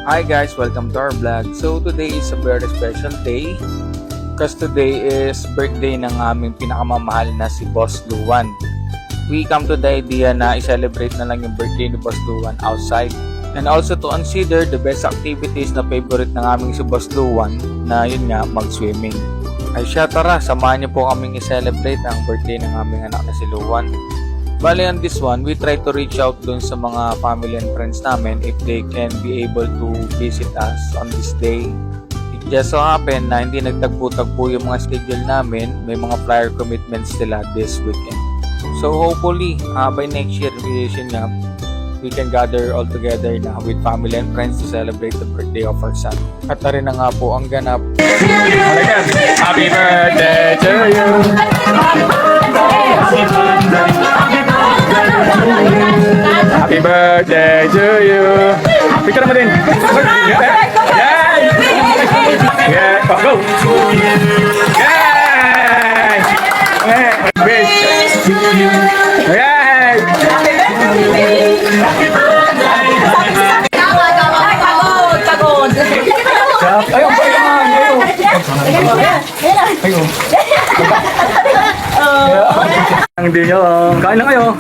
Hi guys, welcome to our vlog. So today is a very special day because today is birthday ng aming pinakamamahal na si Boss Luwan. We come to the idea na i-celebrate na lang yung birthday ni Boss Luwan outside and also to consider the best activities na favorite ng aming si Boss Luwan na yun nga, mag-swimming. Ay siya, tara, samahan niyo po kaming i-celebrate ang birthday ng aming anak na si Luwan. Bale on this one, we try to reach out dun sa mga family and friends namin if they can be able to visit us on this day. It just so happen na hindi nagtagpo-tagpo yung mga schedule namin, may mga prior commitments sila this weekend. So hopefully, by next year, we can gather all together na with family and friends to celebrate the birthday of our son. At na rin na nga po ang ganap. Happy birthday to you! Happy birthday to you! Picture mo din! Yeah! Yeah! Go! Yeah! Hindi nyo, kain lang kayo.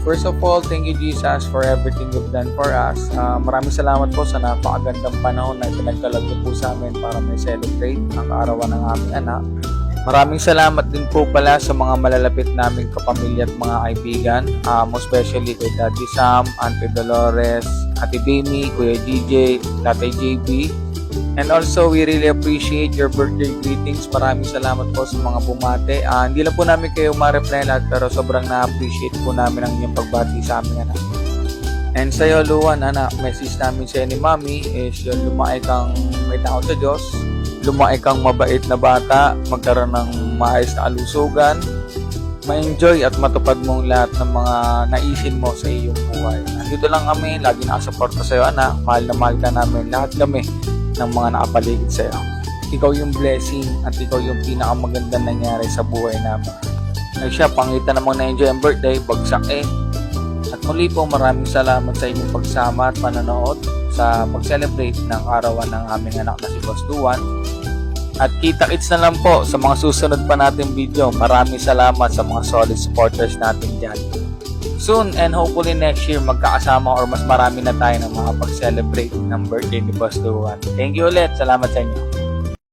First of all, thank you Jesus for everything you've done for us. Maraming salamat po sa napakagandang panahon na pinagkalag niyo po sa amin para may celebrate ang kaarawan ng aming anak. Maraming salamat din po pala sa mga malalapit naming kapamilya at mga kaibigan, most especially kay Daddy Sam, Auntie Dolores, Ate Bini, Kuya DJ, Tatay JB. And also, we really appreciate your birthday greetings. Maraming salamat po sa mga bumate. Hindi lang po namin kayo ma-reply lahat, pero sobrang na-appreciate po namin ang inyong pagbati sa amin, anak. And sa'yo, Luwan, anak, message namin sa'yo ni Mami is yun, lumaki kang may tao sa Diyos, lumaki kang mabait na bata, magkaroon ng maayos na kalusugan, ma-enjoy at matupad mong lahat ng mga naisin mo sa iyong buhay. Nandito lang kami, lagi nakasuporta sa'yo, anak. Mahal na mahal ka namin, lahat kami ng mga nakapaligid sa'yo. Ikaw yung blessing at ikaw yung pinakamagandang nangyari sa buhay namin. Ay siya, pangitan namang na-enjoy ang birthday, bagsak eh. At muli po, maraming salamat sa inyong pagsama at panonood sa pag-celebrate ng arawan ng aming anak na si Boss Luwan. At kita-kits na lang po sa mga susunod pa nating video. Maraming salamat sa mga solid supporters natin dyan. Soon and hopefully next year magkakasama or mas marami na tayo ng mga pag-celebrate ng birthday ni Boss Luwan. Thank you ulit. Salamat sa inyo.